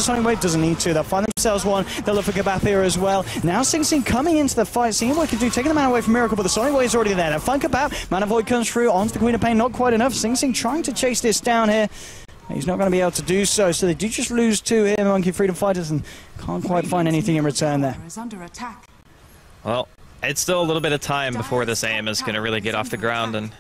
Sonic Wave? Doesn't need to. They'll find themselves one. They'll look for Kabap here as well. Now Sing Sing coming into the fight, seeing what he can do, taking the mana away from Miracle, but the Sonic Wave's already there. They'll find Kabap. Mana Void comes through onto the Queen of Pain, not quite enough. Sing Sing trying to chase this down here. He's not going to be able to do so, so they do just lose 2 here, Monkey Freedom Fighters, and can't quite find anything in return there. Well, it's still a little bit of time before this aim is going to really get off the ground, and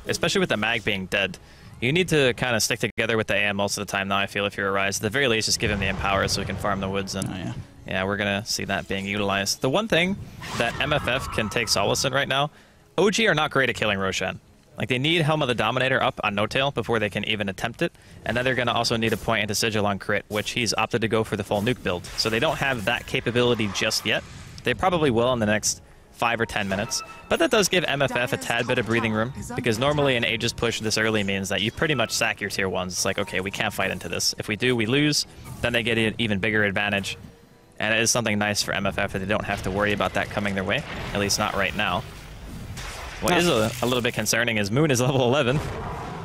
especially with the mag being dead. You need to kind of stick together with the AM most of the time now, I feel, if you're a Rise. At the very least, just give him the Empower so he can farm the woods, and yeah, we're going to see that being utilized. The one thing that MFF can take solace in right now, OG are not great at killing Roshan. Like, they need Helm of the Dominator up on No-Tail before they can even attempt it, and then they're going to also need a point into Sigil on crit, which he's opted to go for the full nuke build. So they don't have that capability just yet. They probably will in the next 5 or 10 minutes, but that does give MFF a tad bit of breathing room, because normally an Aegis push this early means that you pretty much sack your tier 1s. It's like, okay, we can't fight into this. If we do, we lose, then they get an even bigger advantage, and it is something nice for MFF that they don't have to worry about that coming their way, at least not right now. What is a little bit concerning is Moon is level 11.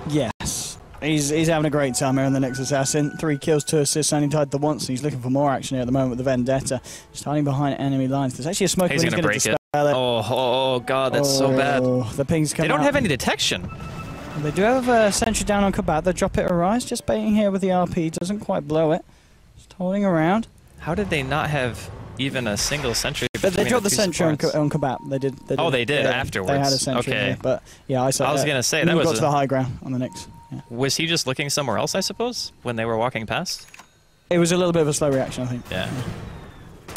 Yes. He's having a great time here in the next Assassin. 3 kills, 2 assists, only tied the once. He's looking for more action here at the moment with the Vendetta. Just hiding behind enemy lines. There's actually a smoke. He's going to break it. Oh, God, that's so bad. The ping's coming They don't out. have any detection. They do have a sentry down on Kabap. They drop it a Rise. Just baiting here with the RP. Doesn't quite blow it. Just holding around. How did they not have even a single sentry? But they dropped the sentry on Kabap. They did. Oh, they did afterwards. They had a sentry. Okay. Here, but yeah, I was going to say that was got to the high ground on the next. Yeah. Was he just looking somewhere else, I suppose, when they were walking past? It was a little bit of a slow reaction, I think. Yeah.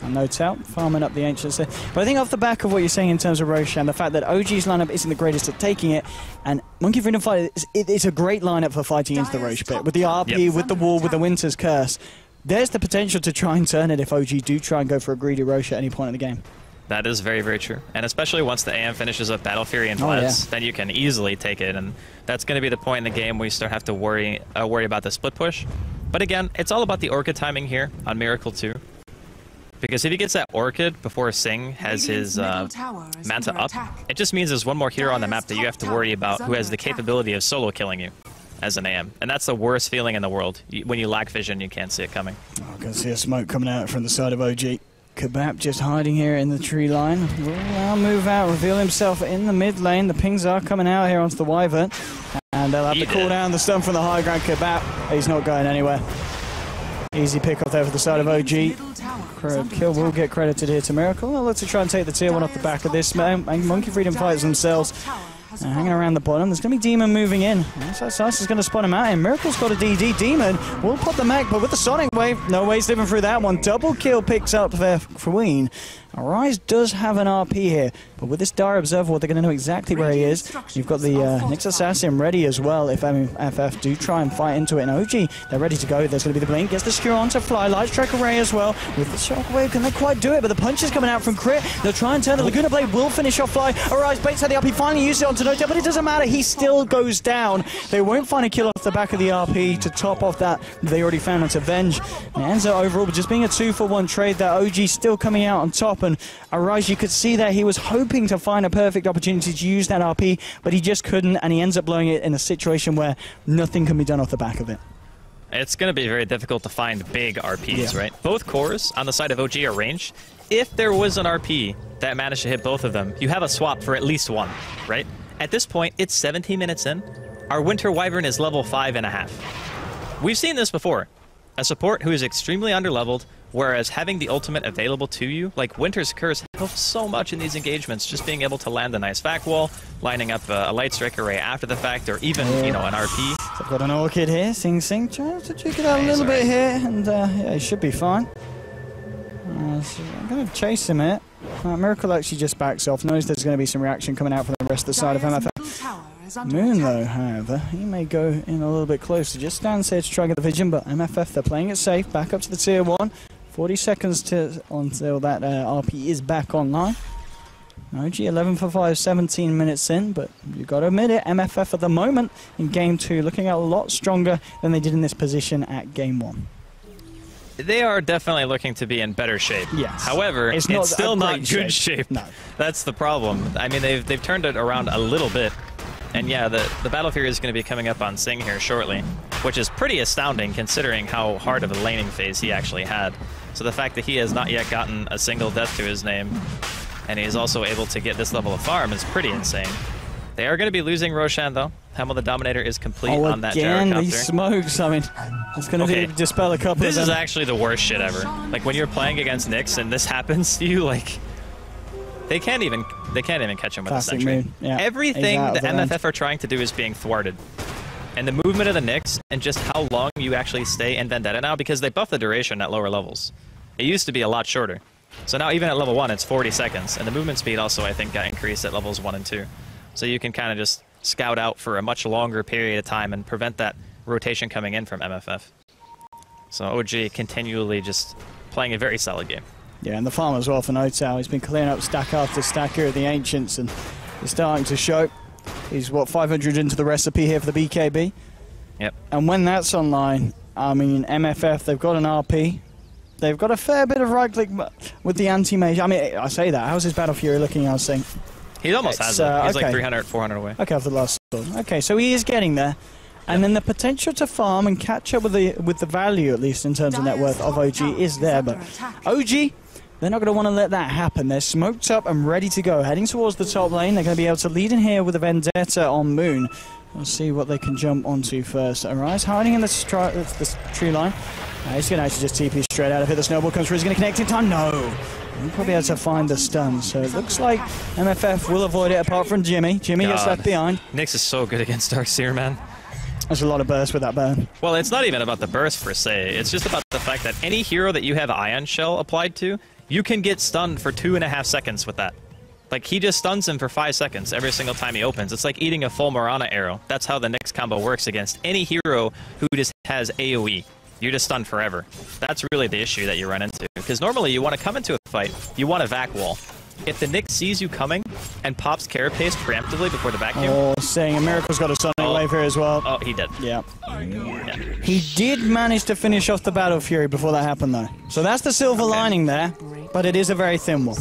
And no doubt, farming up the Ancients there. But I think off the back of what you're saying in terms of Roshan, the fact that OG's lineup isn't the greatest at taking it, and Monkey Freedom Fighter, it's a great lineup for fighting into the Roche pit. With the RP, with the wall, with the Winter's Curse, there's the potential to try and turn it if OG do try and go for a greedy Roche at any point in the game. That is very, very true. And especially once the AM finishes up Battle Fury and Blitz, then you can easily take it. And that's going to be the point in the game where you start have to worry about the split push. But again, it's all about the Orchid timing here on Miracle 2. Because if he gets that Orchid before Sing has his Manta up, it just means there's one more hero on the map that you have to worry about who has the capability of solo killing you as an AM. And that's the worst feeling in the world. When you lack vision, you can't see it coming. Oh, I can see a smoke coming out from the side of OG. Kabap just hiding here in the tree line. Will now move out, reveal himself in the mid lane. The pings are coming out here onto the Wyvern. And they'll have to call down the stun from the high ground. Kabap, he's not going anywhere. Easy pick up there for the side of OG. Kill will get credited here to Miracle. Well, let's try and take the tier 1 off the back of this. Monkey Freedom Fighters themselves hanging around the bottom. There's going to be Demon moving in. Asus is going to spot him out here. Miracle's got a DD. Demon will pop the mech, but with the Sonic Wave, no way he's living through that one. Double kill picks up there for Queen. Rise does have an RP here, but with this Dire Observer, they're going to know exactly where he is. You've got the next Assassin ready as well if MFF do try and fight into it. And OG, they're ready to go. There's going to be the blink. Gets the skewer onto Fly. Light Strike Array as well. With the Shockwave, can they quite do it? But the punch is coming out from Crit. They'll try and turn. The Laguna Blade will finish off Fly. Rise baits out the RP. Finally uses it onto No-Tail, but it doesn't matter. He still goes down. They won't find a kill off the back of the RP to top off that they already found onto Venge. And it ends up overall just being a 2-for-1 trade there. OG still coming out on top, and Arise, you could see that he was hoping to find a perfect opportunity to use that RP, but he just couldn't, and he ends up blowing it in a situation where nothing can be done off the back of it. It's going to be very difficult to find big RPs, right? Both cores on the side of OG are ranged. If there was an RP that managed to hit both of them, you have a swap for at least one, right? At this point, it's 17 minutes in. Our Winter Wyvern is level 5.5. We've seen this before. A support who is extremely underleveled, whereas having the ultimate available to you, like Winter's Curse, helps so much in these engagements. Just being able to land a nice vac wall, lining up a Light Strike Array after the fact, or even, you know, an RP. I've got an Orchid here. Sing Sing tries to check it out a little bit here, and yeah, he should be fine. So I'm going to chase him here. Miracle actually just backs off, knows there's going to be some reaction coming out from the rest of the side of MFF. Moon, though, however, he may go in a little bit closer. Just stands here to try and get the vision, but MFF, they're playing it safe. Back up to the tier 1. 40 seconds until that RP is back online. OG 11 for 5, 17 minutes in, but you've got to admit it, MFF at the moment in Game 2 looking a lot stronger than they did in this position at Game 1. They are definitely looking to be in better shape. Yes. However, it's still not good shape. No. That's the problem. I mean, they've turned it around a little bit. And yeah, the Battle Fury is going to be coming up on Sing here shortly. which is pretty astounding considering how hard of a laning phase he actually had. So the fact that he has not yet gotten a single death to his name, and he is also able to get this level of farm, is pretty insane. They are going to be losing Roshan, though. Hemel the Dominator is complete on that gyrocopter. Again, these smokes. I mean, it's going to dispel a couple of them. This is actually the worst shit ever. Like, when you're playing against Nyx and this happens to you, like, they can't even catch him with a sentry. Yeah, everything the MFF are trying to do is being thwarted. And the movement of the Nyx and just how long you actually stay in Vendetta now, because they buff the duration at lower levels. It used to be a lot shorter. So now even at level 1, it's 40 seconds. And the movement speed also, I think, got increased at levels 1 and 2. So you can kind of just scout out for a much longer period of time and prevent that rotation coming in from MFF. So OG continually just playing a very solid game. Yeah, and the farm as well for Notal. He's been clearing up stack after stack here at the Ancients, and he's starting to show. He's, what, 500 into the recipe here for the BKB? Yep. And when that's online, I mean, MFF, they've got an RP. They've got a fair bit of right-click with the anti-mage. I mean, I say that. How's his Battle Fury looking, I was saying? He almost has it. He's like 300, 400 away. Okay, after the last sword. Okay, so he is getting there. And then the potential to farm and catch up with the value, at least in terms of net worth, of OG is there. But OG, they're not going to want to let that happen. They're smoked up and ready to go. Heading towards the top lane. They're going to be able to lead in here with a Vendetta on Moon. We'll see what they can jump onto first. Arise hiding in this tree line. He's going to actually just TP straight out of it. The snowball comes through. He's going to connect in time. No. He'll probably able to find the stun. So it looks like MFF will avoid it apart from Jimmy. Jimmy gets left behind. Nyx is so good against Darkseer, man. There's a lot of burst with that burn. Well, it's not even about the burst per se. It's just about the fact that any hero that you have Ion Shell applied to, you can get stunned for 2.5 seconds with that. Like, he just stuns him for 5 seconds every single time he opens. It's like eating a full Morana arrow. That's how the Nyx combo works against any hero who just has AoE. You're just stunned forever. That's really the issue that you run into. Because normally you want to come into a fight, you want a vac wall. If the Nyx sees you coming and pops Carapace preemptively before the vacuum... Oh, saying a Miracle's got a Sonic Wave here as well. Oh, he did. Yeah. He did manage to finish off the Battle Fury before that happened, though. So that's the silver lining there, but it is a very thin one.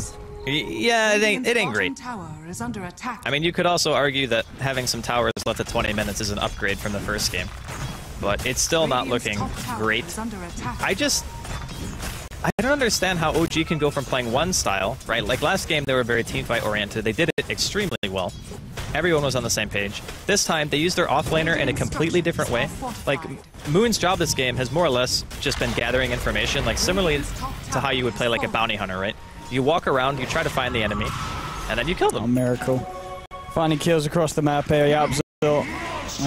Yeah, it ain't great. I mean, you could also argue that having some towers left at 20 minutes is an upgrade from the first game. But it's still not looking great. I don't understand how OG can go from playing one style, right? Like last game, they were very teamfight oriented. They did it extremely well. Everyone was on the same page. This time, they used their offlaner in a completely different way. Like, Moon's job this game has more or less just been gathering information, like similarly to how you would play like a bounty hunter, right? You walk around, you try to find the enemy, and then you kill them. Oh, Miracle. Finding kills across the map here. Yabzil.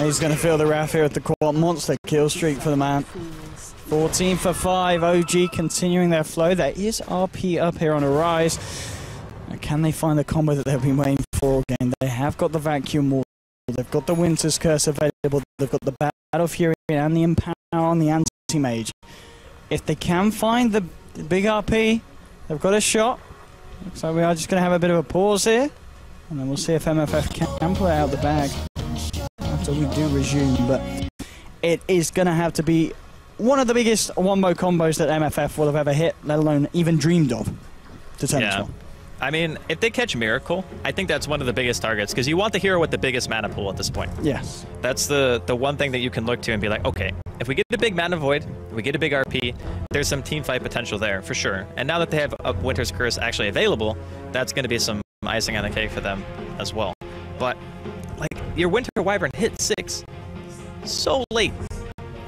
He's going to feel the wrath here at the court. Monster kill streak for the man. 14 for 5. OG continuing their flow. There is RP up here on a rise. Now, can they find the combo that they've been waiting for again? They have got the Vacuum Wall. They've got the Winter's Curse available. They've got the Battle Fury and the Empower on the Anti-Mage. If they can find the big RP, they've got a shot. Looks like we are just going to have a bit of a pause here. And then we'll see if MFF can play out the bag after we do resume. But it is going to have to be one of the biggest wombo combos that MFF will have ever hit, let alone even dreamed of, to turn this on. I mean, if they catch Miracle, I think that's one of the biggest targets, because you want the hero with the biggest mana pool at this point. Yes. That's the one thing that you can look to and be like, okay, if we get a big mana void, we get a big RP, there's some team fight potential there, for sure. And now that they have a Winter's Curse actually available, that's going to be some icing on the cake for them as well. But, like, your Winter Wyvern hit 6 so late.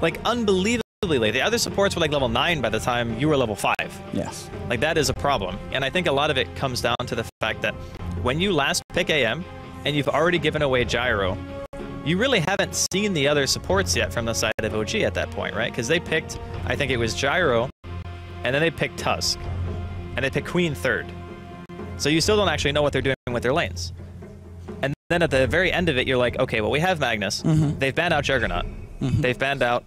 Like, unbelievably late. The other supports were like level 9 by the time you were level 5. Yes. Like, that is a problem. And I think a lot of it comes down to the fact that when you last pick AM and you've already given away Gyro, you really haven't seen the other supports yet from the side of OG at that point, right? Because they picked, I think it was Gyro, and then they picked Tusk, and they picked Queen third. So you still don't actually know what they're doing with their lanes. And then at the very end of it, you're like, okay, well, we have Magnus. They've banned out Juggernaut. They've banned out,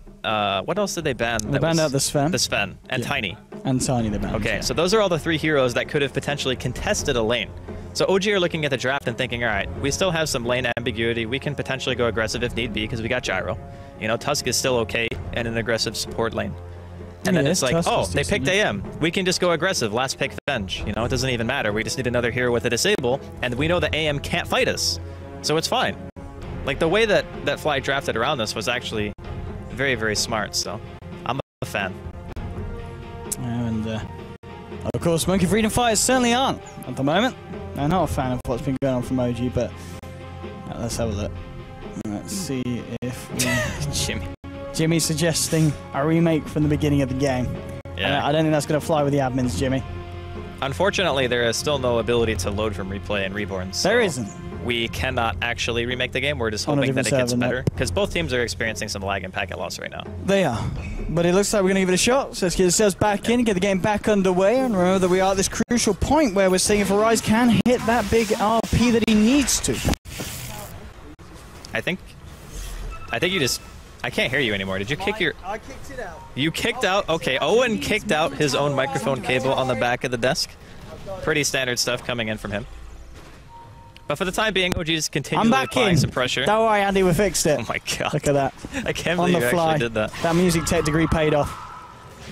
what else did they ban? They banned out the Sven. The Sven, and Tiny. And Tiny they banned. Okay, so those are all the 3 heroes that could have potentially contested a lane. So OG are looking at the draft and thinking, all right, we still have some lane ambiguity. We can potentially go aggressive if need be, because we got Gyro. You know, Tusk is still okay in an aggressive support lane. And then it's like, oh, they picked AM. We can just go aggressive. Last pick Venge. You know, it doesn't even matter. We just need another hero with a disable, and we know that AM can't fight us. So it's fine. Like, the way that Fly drafted around this was actually very, very smart, so I'm a fan. And, of course, Monkey Freedom Fighters certainly aren't at the moment. I'm not a fan of what's been going on from OG, but let's have a look. Let's see if Jimmy suggesting a remake from the beginning of the game. Yeah. I don't think that's going to fly with the admins, Jimmy. Unfortunately, there is still no ability to load from replay and reborn. So there isn't. We cannot actually remake the game. We're just hoping that it gets better. Because both teams are experiencing some lag and packet loss right now. They are. But it looks like we're going to give it a shot. So let's get ourselves back in, get the game back underway. And remember that we are at this crucial point where we're seeing if Arise can hit that big RP that he needs to. I think you just... I can't hear you anymore. Did you kick your... I kicked it out. You kicked out? Okay, Owen kicked out his own microphone cable on the back of the desk. Pretty standard stuff coming in from him. But for the time being, OG is continually applying some pressure. Don't worry, Andy, we fixed it. Oh my god. Look at that. I can't believe you actually did that. That music tech degree paid off.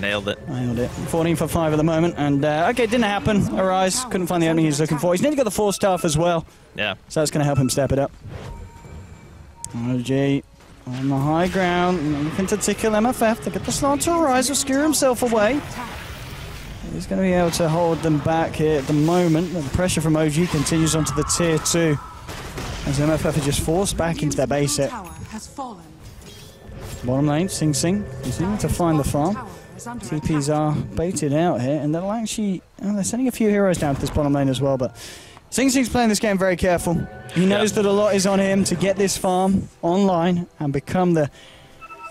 Nailed it. 14 for 5 at the moment. And, okay, it didn't happen. Arise couldn't find the enemy he was looking for. He's nearly got the 4 staff as well. Yeah. So that's going to help him step it up. OG on the high ground. Looking to tickle MFF to get the slot to Arise or screw himself away. He's going to be able to hold them back here at the moment. The pressure from OG continues onto the tier 2. As MFF are just forced back into their base hit. Bottom lane, Sing Sing. He's needing to find the farm. TPs are baited out here, and they'll actually... Oh, they're sending a few heroes down to this bottom lane as well, but... Sing Sing's playing this game very careful. He knows that a lot is on him to get this farm online and become the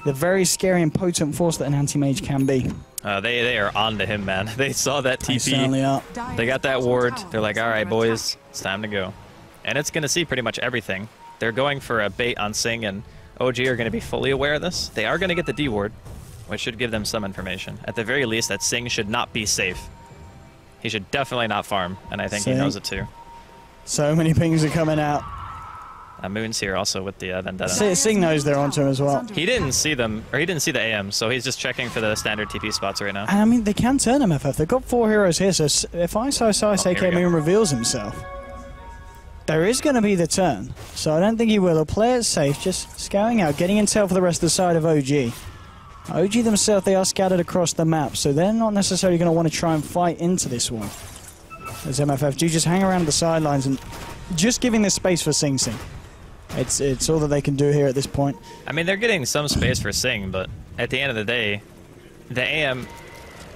very scary and potent force that an anti-mage can be. They are on to him, man. They saw that TP. They certainly are. They got that ward. They're like, all right, boys, it's time to go. And it's going to see pretty much everything. They're going for a bait on Sing, and OG are going to be fully aware of this. They are going to get the D ward, which should give them some information. At the very least, that Sing should not be safe. He should definitely not farm, and I think he knows it too. So many pings are coming out. Moon's here also with the Vendetta. Sing knows they're onto him as well. He didn't see them, or he didn't see the AM, so he's just checking for the standard TP spots right now. And I mean, they can turn MFF. They've got 4 heroes here, so if AK Moon reveals himself, there is going to be the turn. So I don't think he will. He'll play it safe, just scouting out, getting intel for the rest of the side of OG. OG themselves, they are scattered across the map, so they're not necessarily going to want to try and fight into this one. As MFF do just hang around the sidelines and just giving this space for Sing Sing. It's all that they can do here at this point. I mean, they're getting some space for Sing, but at the end of the day, the AM,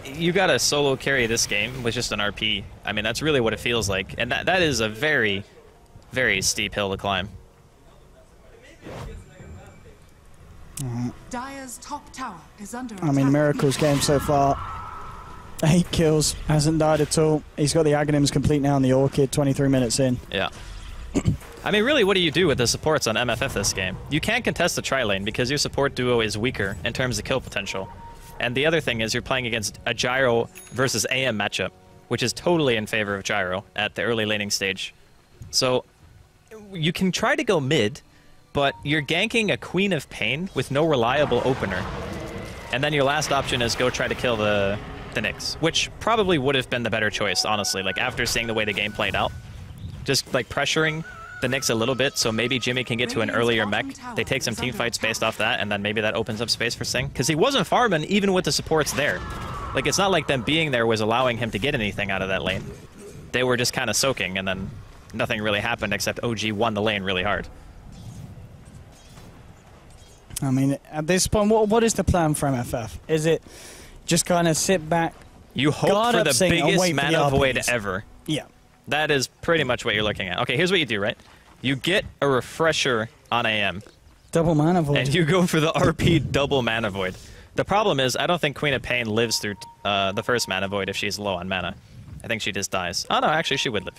you gotta solo carry this game with just an RP. I mean, that's really what it feels like, and that is a very, very steep hill to climb. Dire's top tower is under I mean, Miracle's game so far. 8 kills, hasn't died at all. He's got the Aghanims complete now on the Orchid, 23 minutes in. Yeah. I mean, really, what do you do with the supports on MFF this game? You can't contest the tri-lane because your support duo is weaker in terms of kill potential. And the other thing is you're playing against a Gyro versus AM matchup, which is totally in favor of Gyro at the early laning stage. So you can try to go mid, but you're ganking a Queen of Pain with no reliable opener. And then your last option is go try to kill the Nyx, which probably would have been the better choice, honestly, like after seeing the way the game played out. Just like pressuring the Nyx a little bit so maybe Jimmy can get to an earlier mech. They take some team fights based off that, and then maybe that opens up space for Sing. Because he wasn't farming even with the supports there. Like, it's not like them being there was allowing him to get anything out of that lane. They were just kind of soaking, and then nothing really happened except OG won the lane really hard. I mean, at this point, what is the plan for MFF? Is it just kind of sit back, you hope for the biggest mana void ever. Yeah. That is pretty much what you're looking at. Okay, here's what you do, right? You get a refresher on AM. Double mana void. And you go for the RP double mana void. The problem is, I don't think Queen of Pain lives through the first mana void if she's low on mana. I think she just dies. Oh no, actually she would live.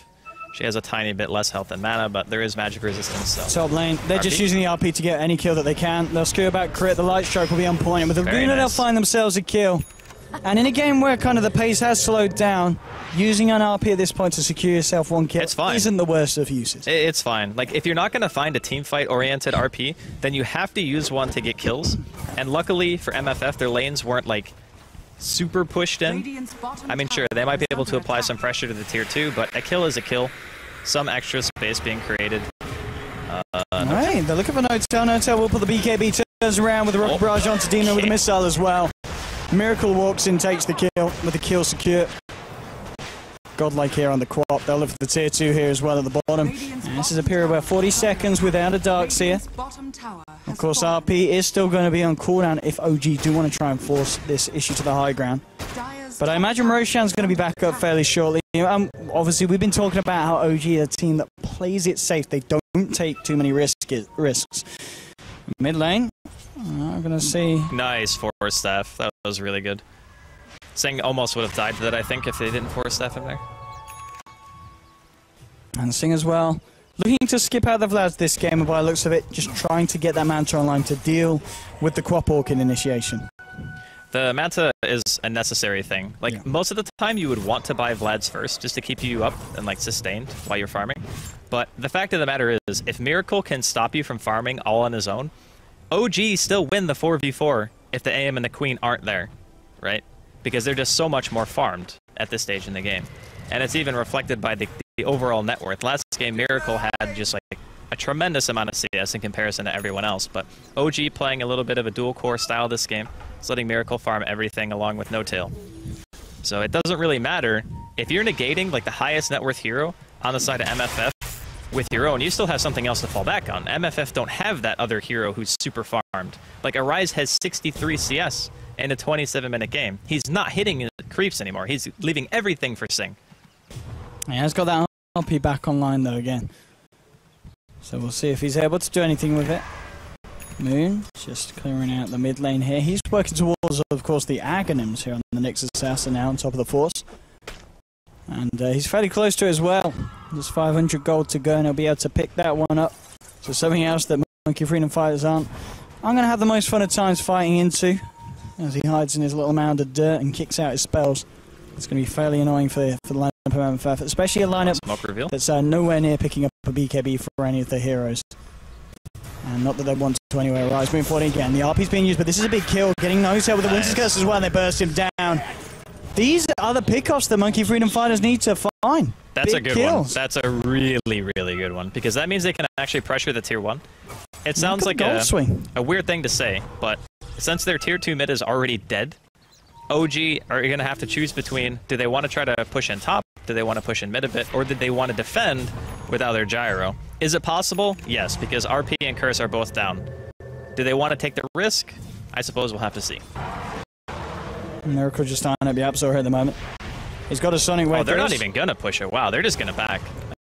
She has a tiny bit less health than mana, but there is magic resistance, so... Top lane. They're just using the RP to get any kill that they can. They'll screw back crit, the light strike will be on point. With the Runa, they'll find themselves a kill. And in a game where kind of the pace has slowed down, using an RP at this point to secure yourself one kill isn't the worst of uses. It's fine. Like, if you're not going to find a teamfight-oriented RP, then you have to use one to get kills. And luckily for MFF, their lanes weren't, like, super pushed in. I mean, sure, they might be able to apply some pressure to the tier 2, but a kill is a kill. Some extra space being created. Alright, they're looking for No-Tail. No-Tail will put the BKB turns around with the rocket barrage onto Dino with a missile as well. Miracle walks in, takes the kill with the kill secure. Godlike here on the Quap. They'll look for the tier 2 here as well at the bottom. And this is a period where 40 seconds without a Darkseer. Of course, RP is still going to be on cooldown if OG do want to try and force this issue to the high ground. But I imagine Roshan's going to be back up fairly shortly. Obviously, we've been talking about how OG are a team that plays it safe. They don't take too many risks. Mid lane, I'm going to see... Nice force staff. That was really good. Sing almost would have died to that, I think, if they didn't force staff him there. And Sing as well. Looking to skip out the Vlads this game, and by the looks of it, just trying to get that Manta online to deal with the Quap Orc in initiation. The Manta is a necessary thing. Like, most of the time you would want to buy Vlads first, just to keep you up and, like, sustained while you're farming. But the fact of the matter is, if Miracle can stop you from farming all on his own, OG still win the 4v4 if the AM and the Queen aren't there, right? Because they're just so much more farmed at this stage in the game. And it's even reflected by the overall net worth. Last game, Miracle had just like a tremendous amount of CS in comparison to everyone else, but OG playing a little bit of a dual core style this game is letting Miracle farm everything along with no tail. So it doesn't really matter if you're negating like the highest net worth hero on the side of MFF with your own, you still have something else to fall back on. MFF don't have that other hero who's super farmed. Like Arise has 63 CS in a 27-minute game. He's not hitting creeps anymore. He's leaving everything for Sing. Yeah, he's got that RP back online though again. So we'll see if he's able to do anything with it. Moon just clearing out the mid lane here. He's working towards, of course, the Aghanims here on the Nyx Assassin now on top of the Force. And he's fairly close to it as well. There's 500 gold to go and he'll be able to pick that one up. So something else that Monkey Freedom Fighters aren't. I'm going to have the most fun of times fighting into as he hides in his little mound of dirt and kicks out his spells. It's going to be fairly annoying for the lineup of MFF, especially a lineup that's nowhere near picking up a BKB for any of the heroes. And not that they want to anywhere. Rise moving forward again. The RP's being used, but this is a big kill. Getting no tail with the Winter's Curse as well, and they burst him down. These are the pickoffs that Monkey Freedom Fighters need to find. That's big a good kills. one. That's a really, really good one. Because that means they can actually pressure the tier 1. It sounds like a weird thing to say, but since their tier 2 mid is already dead, OG are going to have to choose between, do they want to try to push in top, do they want to push in mid a bit, or did they want to defend without their gyro? Is it possible? Yes, because RP and Curse are both down. Do they want to take the risk? I suppose we'll have to see. Miracle just tying up the Absol here at the moment. He's got a Sonic Wave. Oh, they're not even going to push it. Wow, they're just going to back.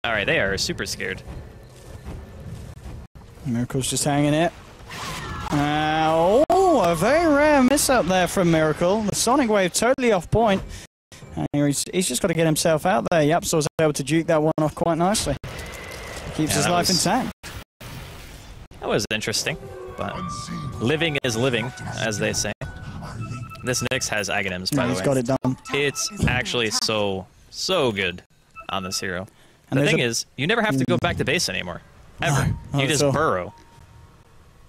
Alright, they are super scared. Miracle's just hanging it. Oh, a very rare miss up there from Miracle. The Sonic Wave totally off point. And he's just got to get himself out there. Yapsor's able to juke that one off quite nicely. Keeps his life intact. That was interesting, but living is living, as they say. This Nyx has Aghanims, by the way. He's got it done. It's actually so good on this hero. And the thing is, you never have to go back to base anymore. Ever. You just burrow.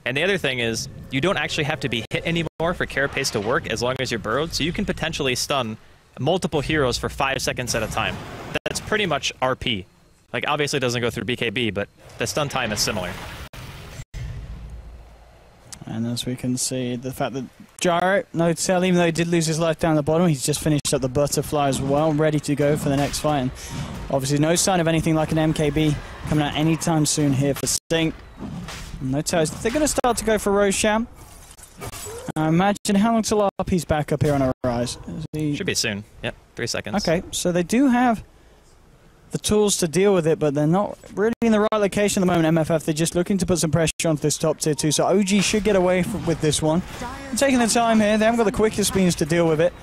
And the other thing is, you don't actually have to be hit anymore for Carapace to work as long as you're burrowed, so you can potentially stun multiple heroes for 5 seconds at a time. That's pretty much RP. Like, obviously it doesn't go through BKB, but the stun time is similar. And as we can see, the fact that Gyro, no tail, even though he did lose his life down the bottom, he's just finished up the Butterfly as well, ready to go for the next fight. And obviously no sign of anything like an MKB coming out anytime soon here for Sync. No tails. They're going to start to go for Roshan. Imagine how long till RP's back up here on a rise. Should be soon. Yep, 3 seconds. Okay, so they do have the tools to deal with it, but they're not really in the right location at the moment, MFF. They're just looking to put some pressure onto this top tier 2, so OG should get away with this one. They're taking the time here. They haven't got the quickest means to deal with it.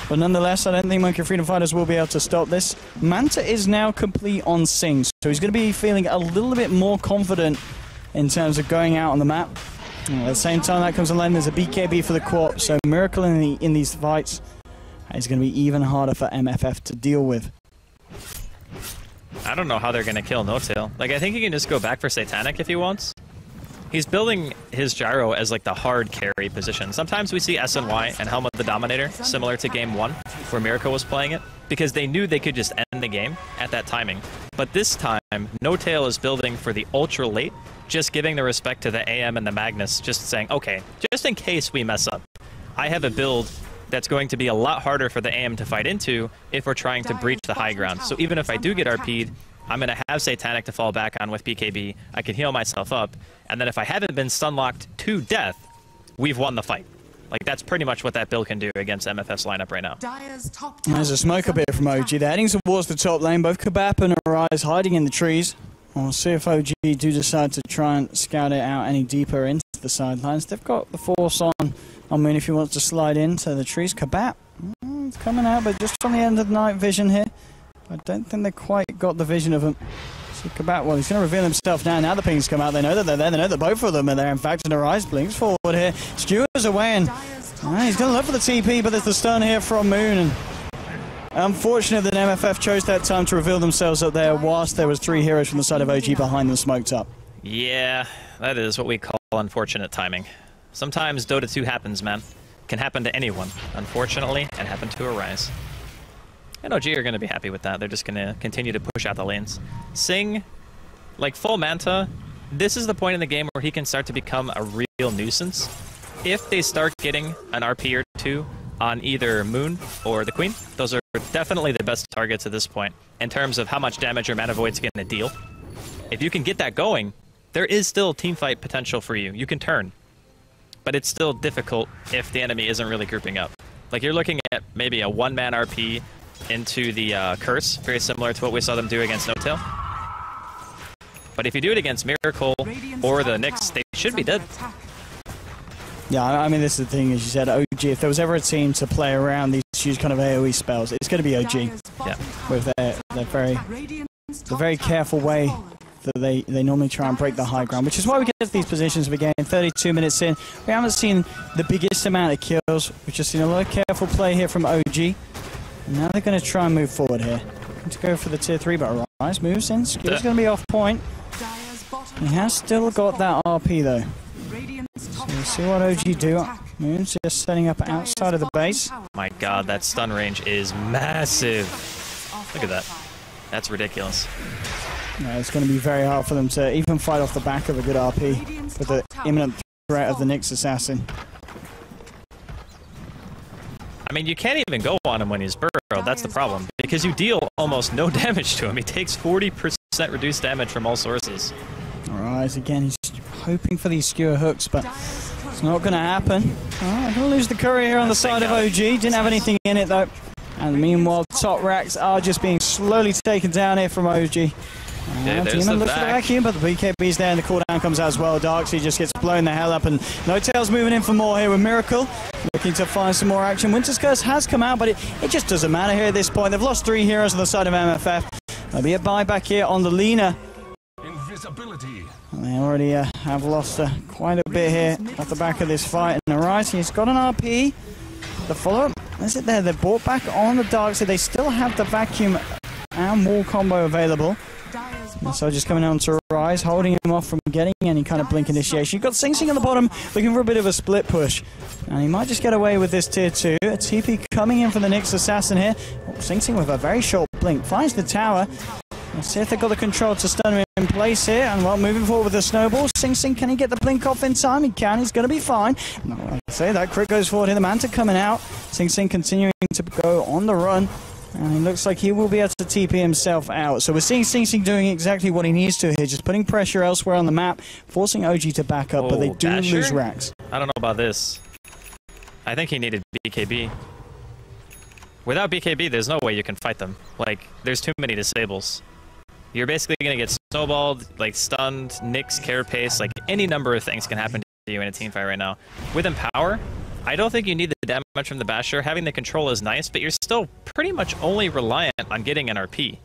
But nonetheless, I don't think Monkey Freedom Fighters will be able to stop this. Manta is now complete on Sing, so he's going to be feeling a little bit more confident in terms of going out on the map. And at the same time that comes online, there's a BKB for the Quap, so Miracle in these fights is going to be even harder for MFF to deal with. I don't know how they're going to kill No Tail. Like, I think he can just go back for Satanic if he wants. He's building his gyro as like the hard carry position. Sometimes we see SNY and Helm of the Dominator, similar to Game 1, where Miracle was playing it, because they knew they could just end the game at that timing. But this time, No Tail is building for the ultra late, just giving the respect to the AM and the Magnus, just saying, okay, just in case we mess up, I have a build that's going to be a lot harder for the AM to fight into if we're trying to breach the high ground. So even if I do get RP'd, I'm going to have Satanic to fall back on with BKB, I can heal myself up, and then if I haven't been stun-locked to death, we've won the fight. Like, that's pretty much what that build can do against MFF's lineup right now. There's a smoke up here from OG. They're heading towards the top lane. Both Kabap and Arise hiding in the trees. We'll see if OG do decide to try and scout it out any deeper into the sidelines. They've got the force on. I mean, if he wants to slide into the trees. Kabap it's coming out, but just on the end of the night vision here. I don't think they quite got the vision of him. So Kabap, well, he's going to reveal himself now. Now the pings come out. They know that they're there. They know that both of them are there. In fact, and Arise blinks forward here. Skewers away, and he's going to look for the TP, but there's the stun here from Moon. And unfortunate that MFF chose that time to reveal themselves up there whilst there was 3 heroes from the side of OG behind them smoked up. Yeah, that is what we call unfortunate timing. Sometimes Dota 2 happens, man. Can happen to anyone. Unfortunately, it happened to Arise. And OG are going to be happy with that. They're just going to continue to push out the lanes. Sing, like full Manta, this is the point in the game where he can start to become a real nuisance. If they start getting an RP or 2 on either Moon or the Queen, those are definitely the best targets at this point in terms of how much damage your Mana Void's going to deal. If you can get that going, there is still teamfight potential for you. You can turn. But it's still difficult if the enemy isn't really grouping up. Like, you're looking at maybe a one-man RP into the Curse, very similar to what we saw them do against No Tail. But if you do it against Miracle or the Nyx, they should be dead. Yeah, I mean, this is the thing, as you said, OG, if there was ever a team to play around these huge kind of AoE spells, it's going to be OG. Yeah. With the very careful way that they normally try and break the high ground, which is why we get to these positions again. 32 minutes in, we haven't seen the biggest amount of kills. We've just seen a lot of careful play here from OG. And now they're going to try and move forward here. Going to go for the tier 3, but Arise moves in. Skill's going to be off point. He has still got that RP though. So we'll see what OG do. Moon's just setting up outside of the base. My god, that stun range is massive. Look at that. That's ridiculous. Yeah, it's going to be very hard for them to even fight off the back of a good RP with the imminent threat of the Nyx Assassin. I mean, you can't even go on him when he's burrowed. That's the problem. Because you deal almost no damage to him. He takes 40% reduced damage from all sources. Alright, again, he's hoping for these skewer hooks, but it's not going to happen. Alright, going to lose the courier here on the side of OG. Didn't have anything in it, though. And meanwhile, top racks are just being slowly taken down here from OG. Yeah, Demon looks for the vacuum, but the BKB's there and the cooldown comes out as well. Darkseid just gets blown the hell up, and No Tail's moving in for more here with Miracle. Looking to find some more action. Winter's Curse has come out, but it just doesn't matter here at this point. They've lost 3 heroes on the side of MFF. There'll be a buyback here on the Lina. Invisibility. They already have lost quite a bit here off the back of this fight. And Arise, he's got an RP. The follow-up, is it there? They're brought back on the Darkseid. They still have the vacuum and wall combo available. And so just coming on to Rise, holding him off from getting any kind of blink initiation. You've got Sing Sing on the bottom, looking for a bit of a split push. And he might just get away with this tier 2. A TP coming in for the Nyx Assassin here. Oh, Sing Sing with a very short blink. Finds the tower. Let's see if they've got the control to stun him in place here. And while moving forward with the snowball, Sing Sing, can he get the blink off in time? He can. He's going to be fine. No, I say that. Crit goes forward here. The Manta coming out. Sing Sing continuing to go on the run. And it looks like he will be able to TP himself out. So we're seeing Sing Sing doing exactly what he needs to here, just putting pressure elsewhere on the map, forcing OG to back up, but they do lose racks. I don't know about this. I think he needed BKB. Without BKB, there's no way you can fight them. Like, there's too many disables. You're basically going to get snowballed, like stunned, Nyx, carapace, like any number of things can happen to you in a teamfight right now. With Empower, I don't think you need the damage from the Basher. Having the control is nice, but you're still pretty much only reliant on getting an RP.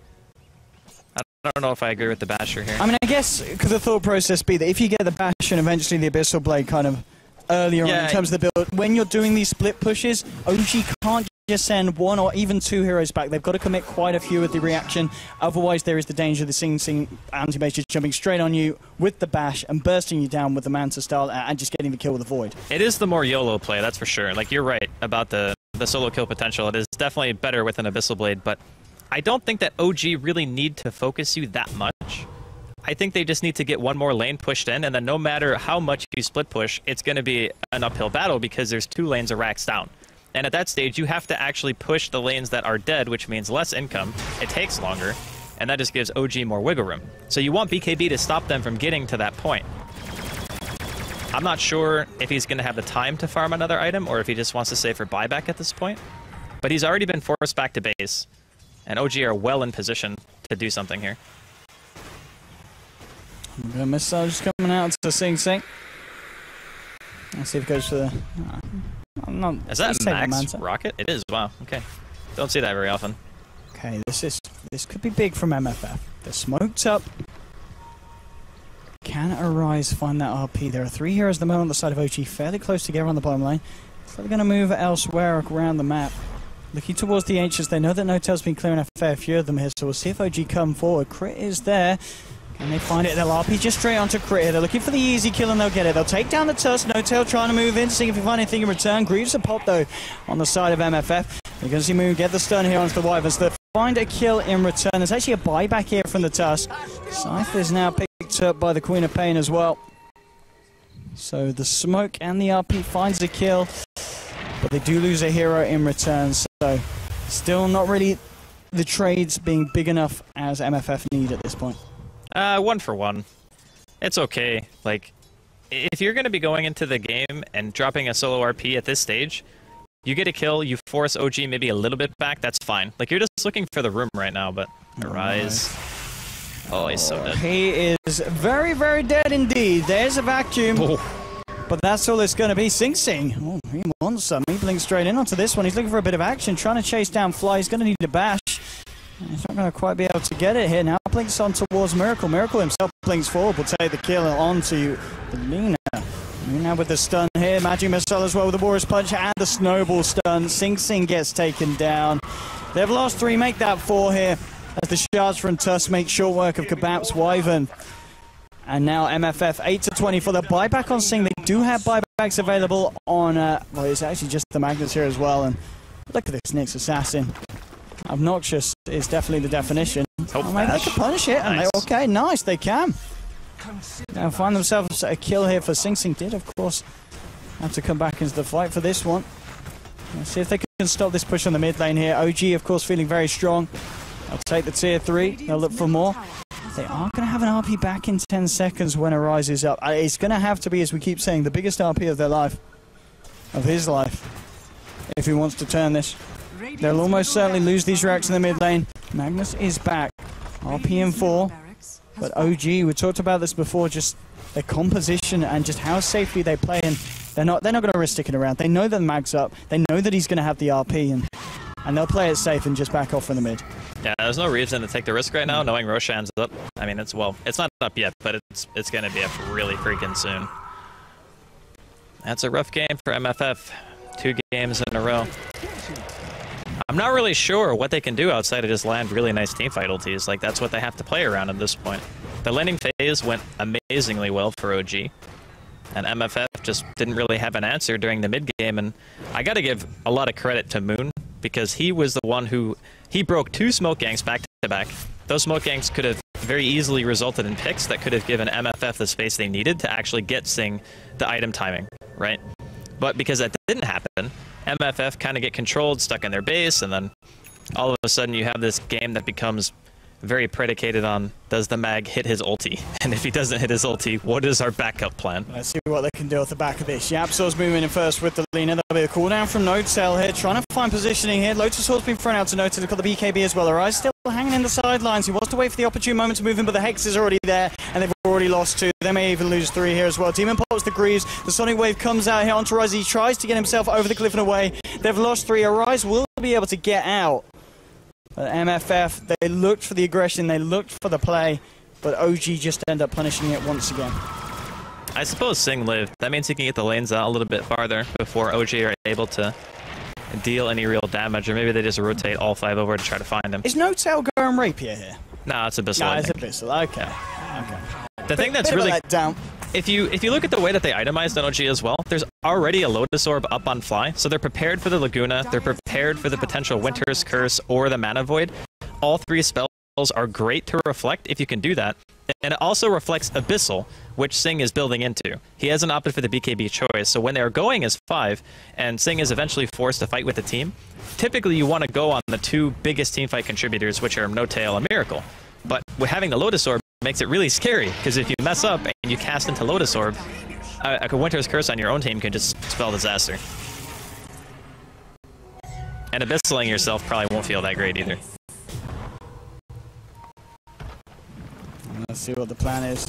I don't know if I agree with the Basher here. I mean, I guess could the thought process be that if you get the Bash and eventually the Abyssal Blade kind of earlier on in terms of the build, when you're doing these split pushes, OG can't just send 1 or even 2 heroes back. They've got to commit quite a few with the reaction. Otherwise, there is the danger of the Sing Sing anti-base just jumping straight on you with the Bash and bursting you down with the Manta style and just getting the kill with the Void. It is the more YOLO play, that's for sure. Like, you're right about the solo kill potential. It is definitely better with an Abyssal Blade, but I don't think that OG really need to focus you that much. I think they just need to get one more lane pushed in, and then no matter how much you split push, it's going to be an uphill battle because there's 2 lanes of racks down. And at that stage, you have to actually push the lanes that are dead, which means less income. It takes longer, and that just gives OG more wiggle room. So you want BKB to stop them from getting to that point. I'm not sure if he's going to have the time to farm another item or if he just wants to save for buyback at this point. But he's already been forced back to base, and OG are well in position to do something here. Missile just coming out to Sing Sing. Let's see if it goes for the... Is that max rocket? It is, wow, okay. Don't see that very often. Okay, this could be big from MFF. They're smoked up. Can Arise find that RP? There are 3 heroes at the moment on the side of OG, fairly close together on the bottom lane. So they're going to move elsewhere around the map. Looking towards the H's, they know that No-Tail's been clearing a fair few of them here, so we'll see if OG come forward. Crit is there. Can they find it? They'll RP just straight onto Crit here. They're looking for the easy kill and they'll get it. They'll take down the Tusk. No-Tail trying to move in, seeing if he find anything in return. Greaves a pop though on the side of MFF. They're going to see Moon get the stun here onto the Wyverns. They'll find a kill in return. There's actually a buyback here from the Tusk. Scythe is now picked up by the Queen of Pain as well. So the smoke and the RP finds a kill, but they do lose a hero in return. So still not really the trades being big enough as MFF need at this point. 1 for 1. It's okay. Like, if you're going to be going into the game and dropping a solo RP at this stage, you get a kill, you force OG maybe a little bit back, that's fine. Like, you're just looking for the room right now, but Arise... Oh, he's so dead. He is very, very dead indeed. There's a vacuum. Oh. But that's all it's going to be. Sing Sing. Oh, he wants some. He blinks straight in onto this one. He's looking for a bit of action, trying to chase down Fly. He's going to need a bash. He's not going to quite be able to get it here. Now blinks on towards Miracle. Miracle himself blinks forward. Will take the kill onto Lina. Now with the stun here. Magic Missile as well with the Boris Punch and the Snowball stun. Sing Sing gets taken down. They've lost 3. Make that 4 here. As the shards from Tusk make short work of Kebab's Wyvern. And now MFF 8-20 for the buyback on Sing. They do have buybacks available on... well, it's actually just the Magnus here as well. And look at this Nyx Assassin. Obnoxious is definitely the definition. Oh, maybe they can punish it. And nice. Okay, nice, they can. Now find themselves a kill here for Sing Sing. Did, of course, have to come back into the fight for this one. Let's see if they can stop this push on the mid lane here. OG, of course, feeling very strong. They'll take the tier 3. They'll look for more. They are going to have an RP back in 10 seconds when Arise is up. It's going to have to be, as we keep saying, the biggest RP of their life. Of his life. If he wants to turn this. They'll almost certainly lose these racks in the mid lane. Magnus is back. RP in 4. But OG, we talked about this before, just their composition and just how safely they play. And they're not going to risk sticking around. They know that Mag's up. They know that he's going to have the RP. And they'll play it safe and just back off from the mid. Yeah, there's no reason to take the risk right now, knowing Roshan's up. I mean, it's not up yet, but it's going to be up really freaking soon. That's a rough game for MFF. 2 games in a row. I'm not really sure what they can do outside of just land really nice teamfight ultis. Like, that's what they have to play around at this point. The landing phase went amazingly well for OG. And MFF just didn't really have an answer during the mid game, and I got to give a lot of credit to Moon, because he was the one who... He broke 2 smoke ganks back to back. Those smoke ganks could have very easily resulted in picks that could have given MFF the space they needed to actually get Sing the item timing, right? But because that didn't happen, MFF kind of get controlled, stuck in their base, and then all of a sudden you have this game that becomes very predicated on, does the mag hit his ulti? And if he doesn't hit his ulti, what is our backup plan? Let's see what they can do off the back of this. Yapsor's moving in first with the Lina. There'll be a cooldown from No-Tail here, trying to find positioning here. Lotus Sword's been thrown out to No-Tail. They've got the BKB as well. Arise still hanging in the sidelines. He wants to wait for the opportune moment to move in, but the Hex is already there, and they've already lost 2. They may even lose 3 here as well. Demon pops the Greaves. The Sonic Wave comes out here onto Arise. He tries to get himself over the cliff and away. They've lost 3. Arise will be able to get out. But MFF, they looked for the aggression, they looked for the play, but OG just ended up punishing it once again. I suppose Sing lived. That means he can get the lanes out a little bit farther before OG are able to deal any real damage, or maybe they just rotate all 5 over to try to find him. Is No-Tail going Rapier here? No, it's Abyssal. No, it's Abyssal, okay. The thing that's really... If you look at the way that they itemized on OG as well, there's already a Lotus Orb up on Fly, so they're prepared for the Laguna, they're prepared for the potential Winter's Curse or the Mana Void. all 3 spells are great to reflect if you can do that. And it also reflects Abyssal, which Sing is building into. He hasn't opted for the BKB choice, so when they're going as 5, and Sing is eventually forced to fight with the team, typically you want to go on the 2 biggest teamfight contributors, which are No Tail and Miracle. But with having the Lotus Orb makes it really scary, because if you mess up and you cast into Lotus Orb, a Winter's Curse on your own team can just spell disaster. And Abyssaling yourself probably won't feel that great either. Let's see what the plan is.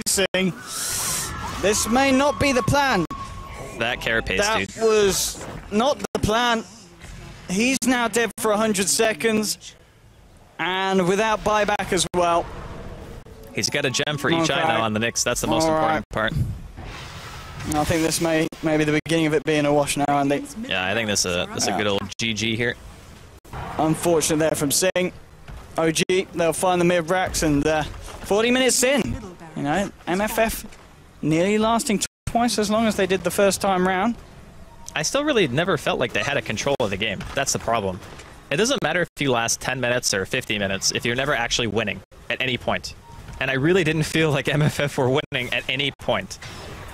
Sing. This may not be the plan. That carapace, dude. That was not the plan. He's now dead for 100 seconds. And without buyback as well. He's got a gem for each eye now on the Nyx. That's the most important part. I think this may be the beginning of it being a wash now, Andy. Yeah, I think this is a good old GG here. Unfortunate there from Sing. OG, they'll find the mid-racks, and 40 minutes in, you know, MFF nearly lasting twice as long as they did the first time round. I still really never felt like they had a control of the game. That's the problem. It doesn't matter if you last 10 minutes or 50 minutes if you're never actually winning at any point. And I really didn't feel like MFF were winning at any point.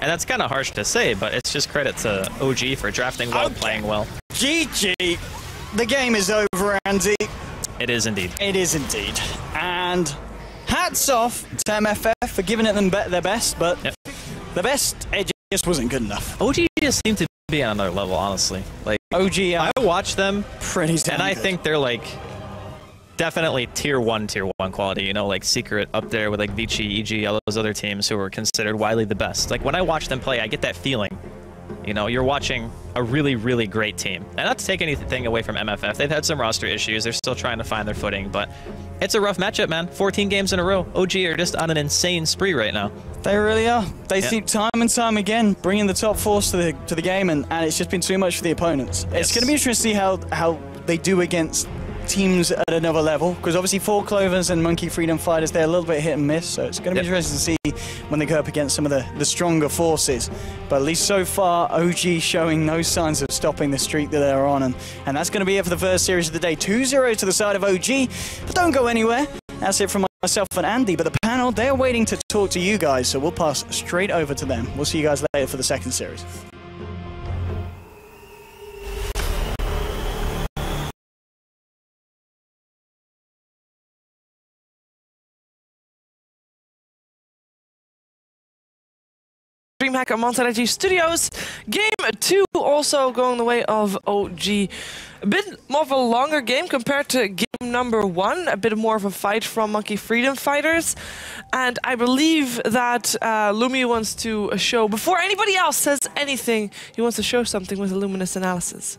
And that's kind of harsh to say, but it's just credit to OG for drafting well, playing well. GG! The game is over, Andy. It is indeed. It is indeed. And hats off to MFF for giving it them their best, but the best, it just wasn't good enough. OG just seemed to be on another level, honestly. Like OG, I watch them, pretty and I good. think they're like definitely tier 1 quality, you know, like Secret up there with like Vici, EG, all those other teams who are considered widely the best. Like when I watch them play, I get that feeling. You know, you're watching a really, really great team. And not to take anything away from MFF. They've had some roster issues. They're still trying to find their footing, but it's a rough matchup, man. 14 games in a row. OG are just on an insane spree right now. They really are. They seem time and time again bringing the top force to the game, and it's just been too much for the opponents. It's going to be interesting to see how they do against teams at another level, because obviously Four Clovers and Monkey Freedom Fighters, they're a little bit hit and miss, so it's going to be interesting to see when they go up against some of the stronger forces. But at least so far, OG showing no signs of stopping the streak that they're on, and that's going to be it for the first series of the day. 2-0 to the side of OG, but don't go anywhere. That's it from myself and Andy, but the panel, they're waiting to talk to you guys, so we'll pass straight over to them. We'll see you guys later for the second series. DreamHack at Monster Energy Studios. Game 2 also going the way of OG. A bit more of a longer game compared to game number 1. A bit more of a fight from Monkey Freedom Fighters. And I believe that Lumi wants to show, before anybody else says anything, he wants to show something with a luminous analysis.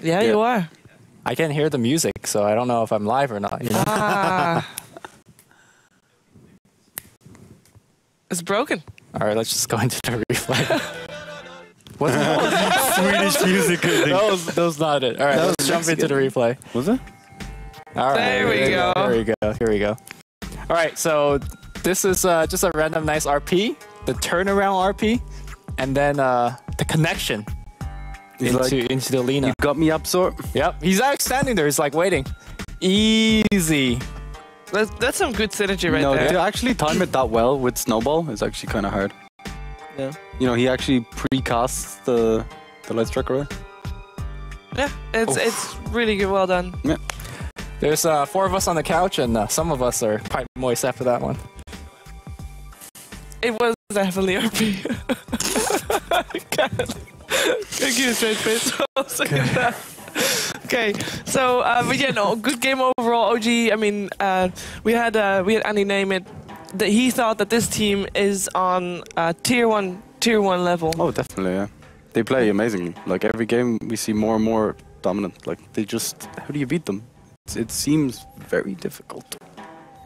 Yeah, you are. I can't hear the music, so I don't know if I'm live or not. You know? It's broken. All right, let's just go into the replay. What's Swedish music? That was not it. All right, let's jump into the replay. Was it? All right, there we go. Here we go. Here we go. All right, so this is just a random nice RP, the turnaround RP, and then the connection into the Lina. You got me up, Sort? Yep, he's like standing there. He's like waiting. Easy. That's some good synergy right there. To actually time it that well with Snowball is actually kind of hard. Yeah. You know, he actually pre-casts the Light Strike away. Yeah, it's really good. Well done. Yeah. There's 4 of us on the couch, and some of us are quite moist after that one. It was definitely RP. Can't give you a straight face. Okay, so but yeah, no, good game overall. OG. I mean, we had Andy name it that he thought that this team is on tier one level. Oh, definitely, yeah. They play amazingly. Like every game, we see more and more dominant. Like they just, how do you beat them? It seems very difficult.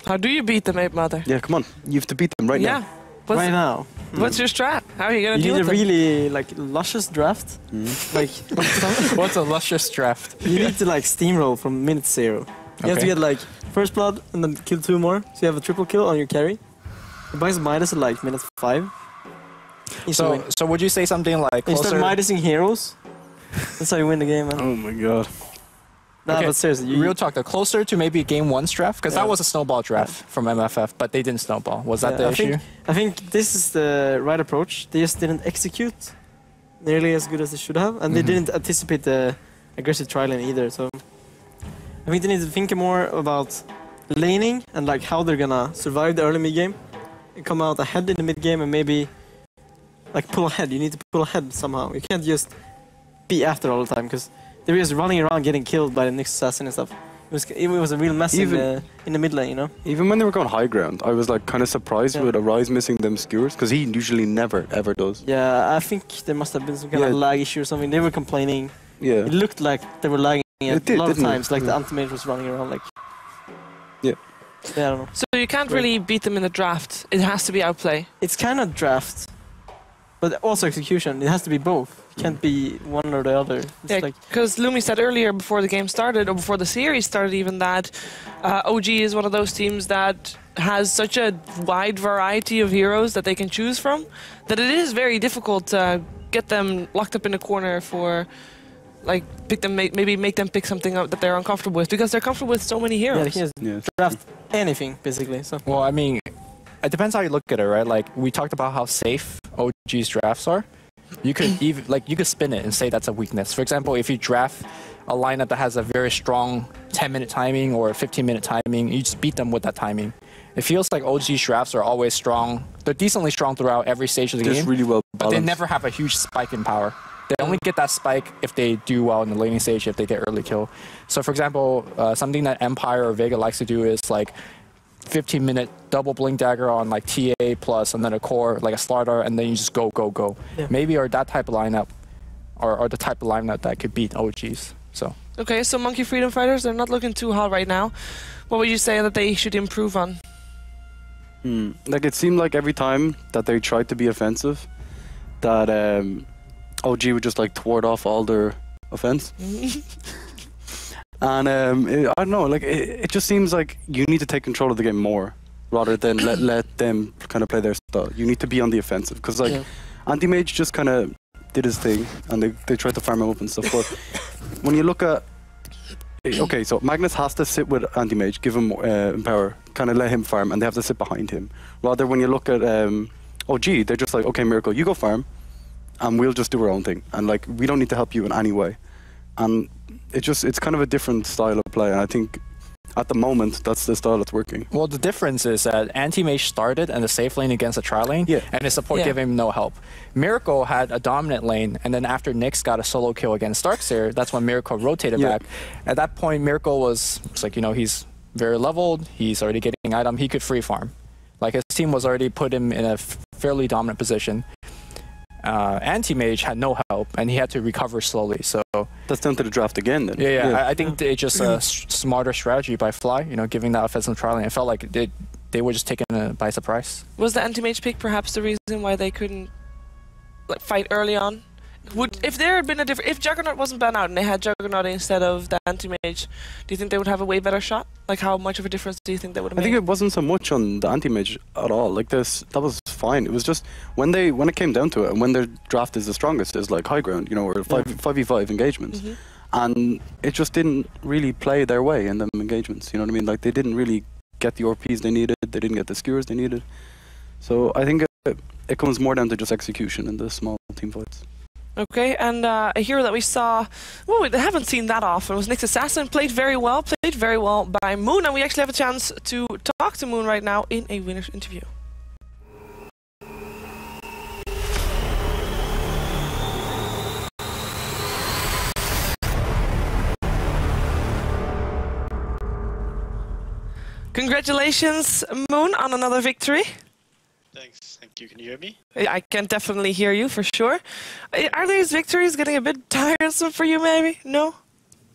How do you beat them, Ape Mother? Yeah, come on, you have to beat them right now. Right now. What's your strat? How are you gonna You deal need with a them? really like luscious draft. Like What's a luscious draft? you need to like steamroll from minute 0. You have to Okay. get like first blood and then kill 2 more, so you have a triple kill on your carry. It buys Midas at like minute 5. So would you say something like you start closer? Midasing heroes. That's how you win the game, man. Oh my god. Nah, Okay, but seriously, real talk, the closer to maybe game 1's draft, because Yeah. that was a snowball draft from MFF, but they didn't snowball. Was that the I issue? I think this is the right approach. They just didn't execute nearly as good as they should have, and they didn't anticipate the aggressive tri-lane either. So I think they need to think more about laning and like how they're gonna survive the early mid game and come out ahead in the mid game and maybe like pull ahead. You need to pull ahead somehow. You can't just be after all the time because they're just running around getting killed by the next assassin and stuff. It was a real mess in the mid lane, you know. Even when they were going high ground, I was like kind of surprised with Arise missing them skewers because he usually never ever does. Yeah, I think there must have been some kind of lag issue or something. They were complaining. Yeah. It looked like they were lagging a It did, lot of didn't it? times, like the anti-mage was running around like... Yeah. Yeah, I don't know. So you can't really beat them in the draft. It has to be outplay. It's kind of draft, but also execution. It has to be both. It can't be one or the other. It's Yeah, like... because Lumi said earlier before the game started, or before the series started even, that OG is one of those teams that has such a wide variety of heroes that they can choose from, that it is very difficult to get them locked up in a corner for, like, pick them, maybe make them pick something up that they're uncomfortable with, because they're comfortable with so many Yeah, heroes. they can just draft anything, basically. So Well, I mean, it depends how you look at it, right? Like, we talked about how safe OG's drafts are. You could even, like, you could spin it and say that's a weakness. For example, if you draft a lineup that has a very strong 10-minute timing or 15-minute timing, you just beat them with that timing. It feels like OG's drafts are always strong. They're decently strong throughout every stage of the Just game, really well but they balanced. never have a huge spike in power. They only get that spike if they do well in the laning stage, if they get early kill. So, for example, something that Empire or Vega likes to do is like 15-minute double blink dagger on like TA plus and then a core, like a slaughter, and then you just go, go, go. Yeah. Maybe or that type of lineup, or the type of lineup that could beat OGs. So Okay, so Monkey Freedom Fighters, they're not looking too hot right now. What would you say that they should improve on? Like it seemed like every time that they tried to be offensive, that OG would just like thwart off all their offense. And I don't know, like it just seems like you need to take control of the game more rather than let them kind of play their style. You need to be on the offensive because like Anti-Mage just kind of did his thing and they tried to farm him up and stuff. But when you look at okay, so Magnus has to sit with Anti-Mage, give him Empower, kind of let him farm, and they have to sit behind him. Rather, when you look at OG, they're just like, okay, Miracle, you go farm, and we'll just do our own thing. And like, we don't need to help you in any way. And it's kind of a different style of play, and I think at the moment, that's the style that's working. well, the difference is that Anti-Mage started in the safe lane against a tri-lane, and his support gave him no help. Miracle had a dominant lane, and then after Nyx got a solo kill against Darkseer, that's when Miracle rotated back. At that point, Miracle was like, you know, he's very leveled, he's already getting item, he could free farm. Like, his team was already put him in a fairly dominant position. Anti-Mage had no help, and he had to recover slowly, so... That's down to the draft again, then. I think it's just a smarter strategy by Fly, you know, giving that offensive tri lane. It felt like they were just taken by surprise. Was the anti-mage pick perhaps the reason why they couldn't like fight early on? If there had been a different, if Juggernaut wasn't banned out and they had Juggernaut instead of the anti-mage, do you think they would have a way better shot? Like, how much of a difference do you think that would have made? I think it wasn't so much on the anti-mage at all. Like that was fine. It was just when it came down to it, and when their draft is the strongest, is like high ground, you know, or 5v5 engagements, and it just didn't really play their way in them engagements. You know what I mean? Like they didn't really get the RPs they needed. They didn't get the skewers they needed. So I think it comes more down to just execution in the small team fights. Okay, and a hero that we saw, well, we haven't seen that often, was Nyx Assassin. Played very well by Moon, and we actually have a chance to talk to Moon right now in a winner's interview. Congratulations, Moon, on another victory. Thanks. Thank you. Can you hear me? I can definitely hear you, for sure. Are these victories getting a bit tiresome for you, maybe? No?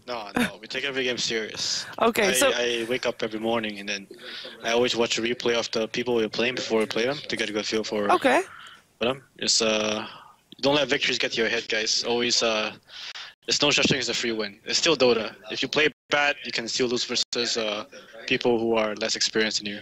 No. We take every game serious. Okay, so... I wake up every morning and then I always watch a replay of the people we're playing before we play them to get a good feel for... Okay. But it's don't let victories get to your head, guys. Always there's no such thing as a free win. It's still Dota. If you play bad, you can still lose versus people who are less experienced than you.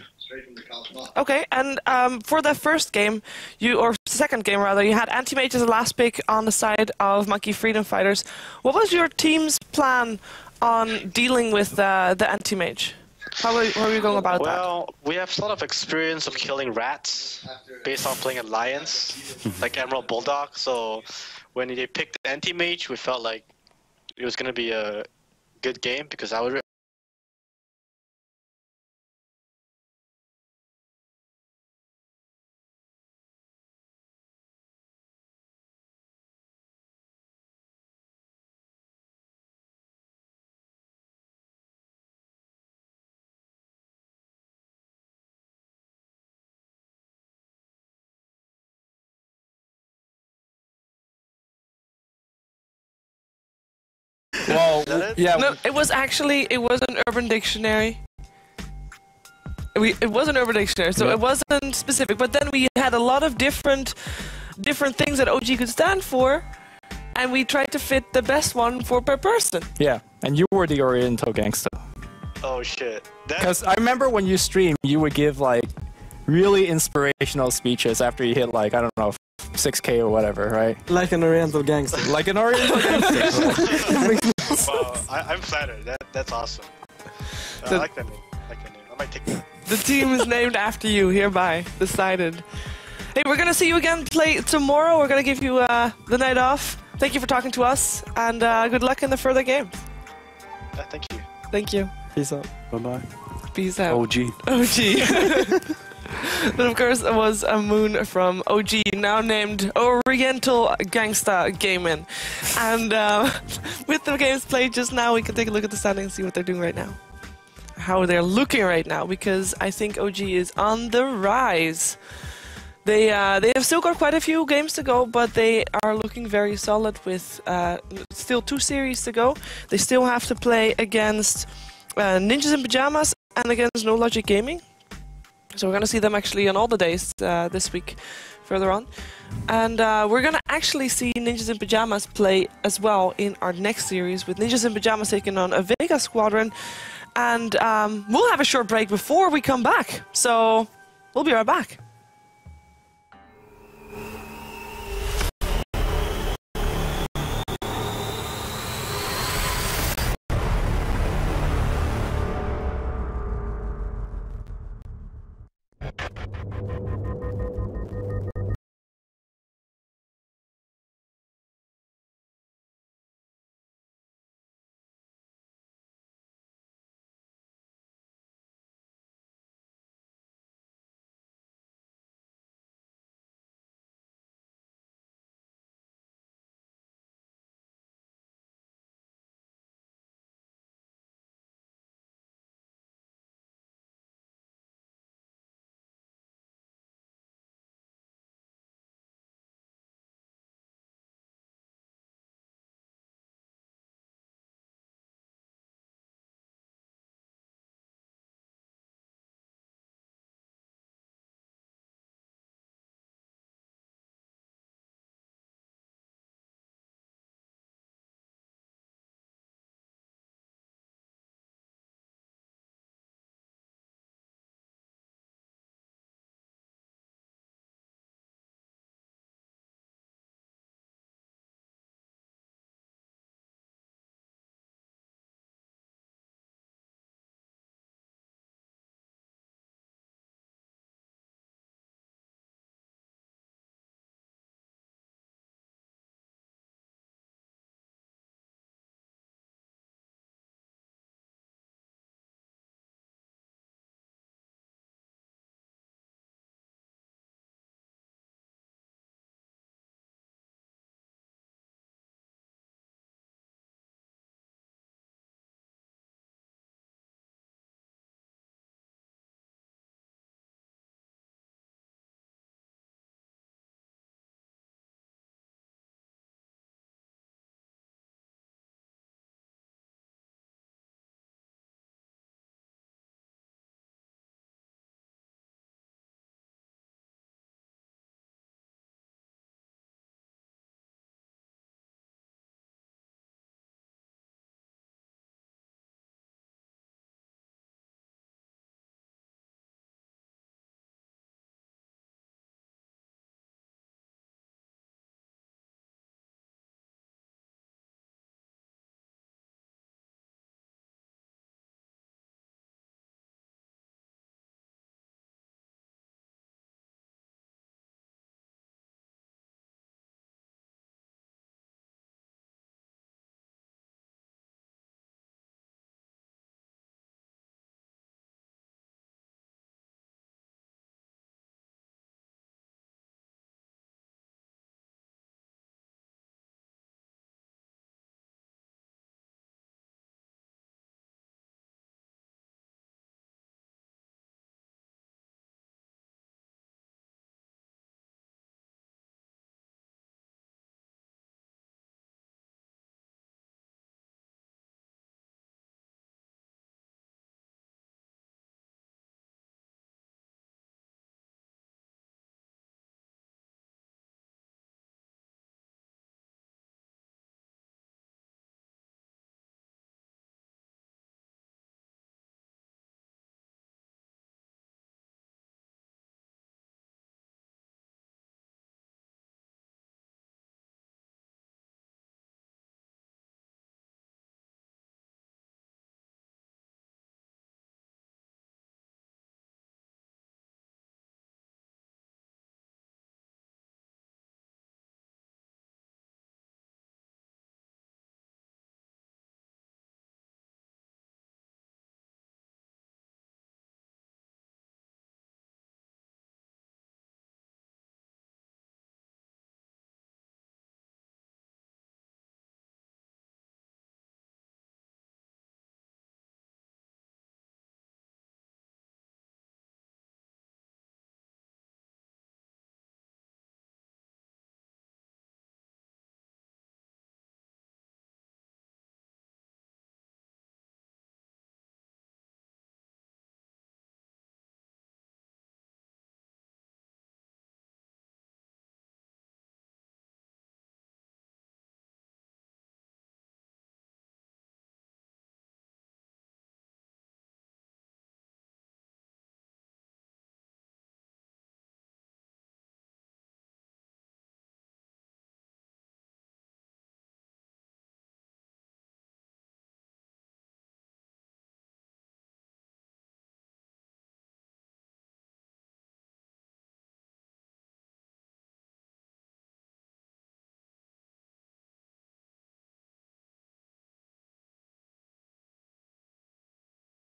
Okay, and for that first game, or second game rather, you had Anti-Mage as the last pick on the side of Monkey Freedom Fighters. What was your team's plan on dealing with the Anti-Mage? How are you going about that? Well, we have a lot of experience of killing rats based on playing Alliance, like Emerald Bulldog. So when they picked Anti-Mage, we felt like it was going to be a good game because I would. Well, yeah. No, it was an Urban Dictionary. It was an Urban Dictionary, so it wasn't specific. But then we had a lot of different things that OG could stand for, and we tried to fit the best one for per person. Yeah, and you were the Oriental gangster. Oh shit! Because I remember when you stream, you would give like really inspirational speeches after you hit like, I don't know, 6K or whatever, right? Like an Oriental gangster. Like an Oriental gangster. Wow, I'm flattered. That's awesome. I like that name. I might take that. The team is named after you, hereby decided. Hey, we're gonna see you again play tomorrow. We're gonna give you the night off. Thank you for talking to us, and good luck in the further games. Thank you. Thank you. Peace out. Bye-bye. Peace out. OG. That of course was a moon from OG, now named Oriental Gangsta Gaming. And with the games played just now, we can take a look at the standings and see what they're doing right now. How they're looking right now, because I think OG is on the rise. They have still got quite a few games to go, but they are looking very solid with still 2 series to go. They still have to play against Ninjas in Pajamas and against No Logic Gaming. So we're going to see them actually on all the days this week further on. And we're going to actually see Ninjas in Pajamas play as well in our next series, with Ninjas in Pajamas taking on a Vega Squadron. And we'll have a short break before we come back. So we'll be right back.